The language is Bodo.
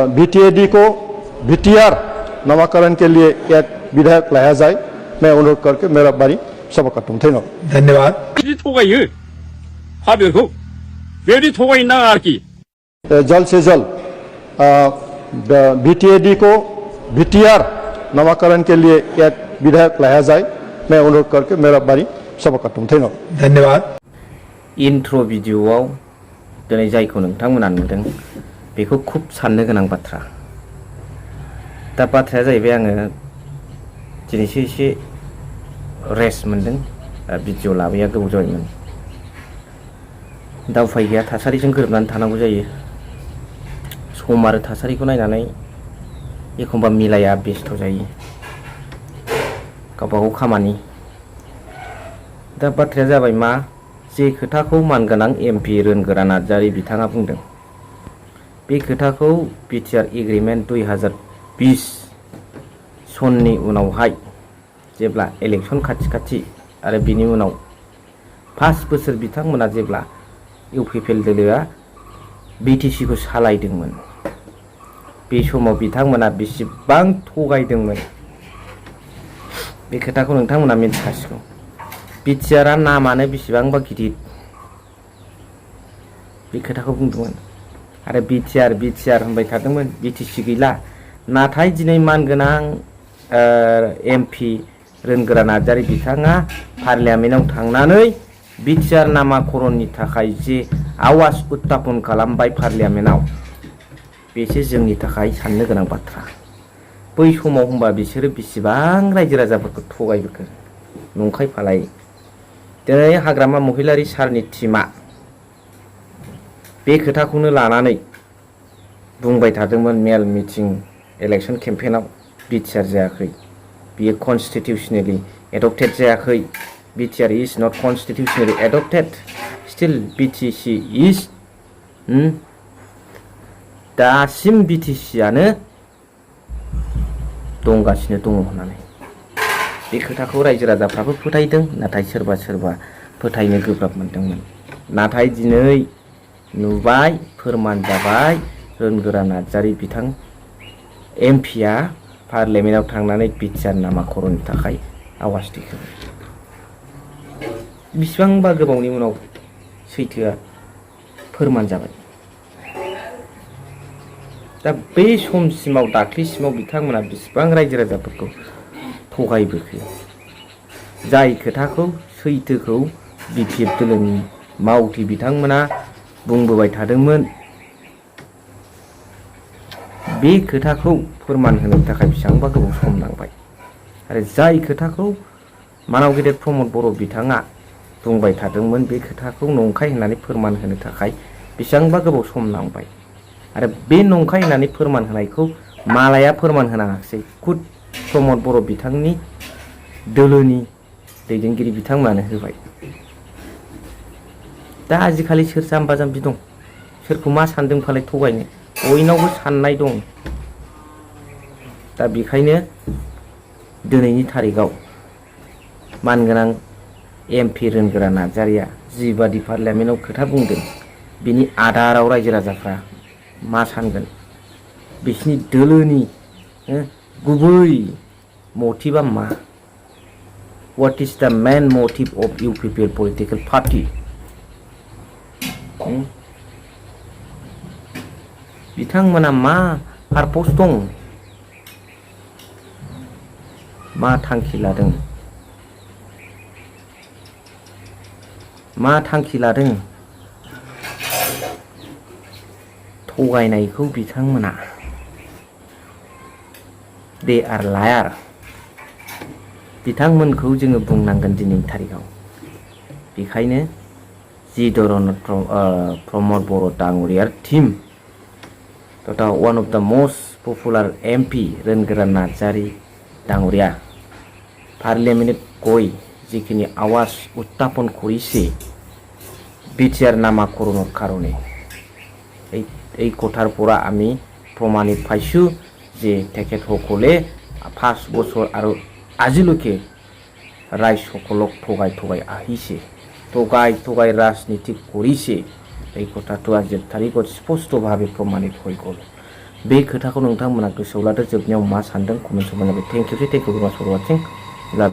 बीटीएडी को बीटीआर नामाकरण के लिए एक विधेयक लाया जाए, मैं अनुरोध करके मेरा बारी सभा करता हूँ। धन्यवाद। जल्द से जल्द बीटीएडी को बीटीआर नामाकरण के लिए एक विधेयक लाया जाए, मैं अनुरोध करके मेरा बारी सभा करता हूँ। धन्यवाद। इन्ट्र भिडिअआव दिनै जायखौ नोंथांमोना नुदों बेखौ खुब साननो गोनां बाथ्रा। दा बाथ्राया जाहैबाय आङो दिनैसो एसे रेस्ट मोनदों, भिडिअ लाबोया गोबाव जाबायमोन। दा उफाय गैया, थासारिजों गोरोबनानै थानांगौ जायो। सम आरो थासारिखौ नायनानै एखनबा मिलाया, बेस्थ' जायो, गावबा गाव खामानि। दा बाथ्राया जाबाय मा, जे खोथाखौ मानगोनां एमपि रोनगोरा नार्जारि बिथाङा बुंदों, बे खोथाखौ बिटिआर एग्रिमेन्ट 2020 सननि उनावहाय जेब्ला इलेक्शन खाथि आरो बिनि उनाव 5 बोसोर बिथांमोना जेब्ला इउपिपिएल दोलोआ बिटिसिखौ सालायदोंमोन, बे समाव बिथांमोना बेसेबां थगायदोंमोन बे खोथाखौ नोंथांमोना मिन्थिखासिगौ। बिटिआरआ नामानो बेसेबांबा गिदिर, बे खोथाखौ बुंदोंमोन आरो बिटिआर होनबाय थादोंमोन, बिटिसि गैला। नाथाय दिनै मानगोनां एमपि रोनगोरा नार्जारि बिथाङा पार्लियामेन्टआव थांनानै बिटिआर नामाकरणनि थाखाय जे आवाज उत्थापन खालामबाय पार्लियामेन्टआव, बेसो जोंनि थाखाय साननो गोनां बाथ्रा। बै समाव होनबा बिसोरो बेसेबां रायजो राजाफोरखौ थगायबोखो, नंखाय फालाय। दिनै हाग्रामा महिलारि सारनि टिमा बे खोथाखौनो लानानै बुंबाय थादोंमोन मेल मिटिं इलेक्शन केम्पेइनाव, बिटिआर जायाखै, बियो कनस्टिटिउसनेलि एडप्टेड जायाखै, BTR is not constitutionally adopted, still BTC is दासिम बिटिसिआनो दंगासिनो दङ होननानै बे खोथाखौ रायजो राजाफ्राबो फोथायदों, नाथाय सोरबा फोथायनो गोब्राब मोनदोंमोन। नाथाय दिनै नुबाय, फोरमान जाबाय, रोनगोरा नार्जारि बिथां एमपिआ पार्लियामेन्टआव थांनानै बिटिआर नामाकरणनि थाखाय आवाज दैखांबाय। बेसेबांबा गोबावनि उनाव सैथोआ फोरमान जाबाय। दा बे समसिमाव, दाख्लैसिमाव बिथांमोना बेसेबां रायजो राजाफोरखौ थगायबोखो, जाय खोथाखौ सैथोखौ बिपिएफ दोलोनि मावथि बिथांमोना बुंबोबाय थादोंमोन, बे खोथाखौ फोरमान होनो थाखाय बेसेबांबा गोबाव सम नांबाय। आरो जाय खोथाखौ मानाव गेदेर प्रमद बर' बिथाङा बुंबाय थादोंमोन, बे खोथाखौ नंखाय होननानै फोरमान होनो थाखाय बेसेबांबा गोबाव सम नांबाय। आरो बे नंखाय होननानै फोरमान होनायखौ मालाया फोरमान होनाङासै, खुद प्रमद बर' बिथांनि दोलोनि दैदेनगिरि बिथांमोनानो होबाय। दा आजिखालि सोर जाम्बा जाम्बि दं, सोरखौ मा सानदों फालाय थगायनो, बयनावबो साननाय दं। दा बेखायनो दिनैनि थारिखआव मानगोनां एमपि रोनगोरा नार्जारिया जिबादि पार्लियामेन्टआव खोथा बुंदों, बिनि आदाराव रायजो राजाफ्रा मा सानगोन, बिसिनि दोलोनि गुबै मटिभा मा, what is the main motive of UPPL political party, बिथांमोना मा पारपस दं, मा थांखि लादों, थगायनायखौ बिथांमोना दे आर लायार, बिथांमोनखौ जोङो बुंनांगोन दिनैनि थारिखआव। बेखायनो जि धरन प्रमद बर' डांगरियार टीम तथा one of the most popular MP Rwngwra Narzary डांगरिया पार्लियामेन्ट गई जिखिनि आवाज उत्थापन करिছে বিটিআর নামাকৰণৰ কাৰণে, এই কথাৰ পৰা আমি প্ৰমাণিত পাইছোঁ যে তেখেতসকলে 5 বছৰ আৰু আজিলৈকে ৰাইজসকলক ঠগাই আহিছে, ঠগাই ৰাজনীতি কৰিছে। এই কথাটো আজিৰ তাৰিখত স্পষ্টভাৱে প্ৰমাণিত হৈ গ'ল। बे खोथाखौ नोंथांमोना गोसोआव लादो। जोबनायाव मा सानदों कमेन्ट सेक्सनाव थेंक इउ भेरि माच फर वाचिं।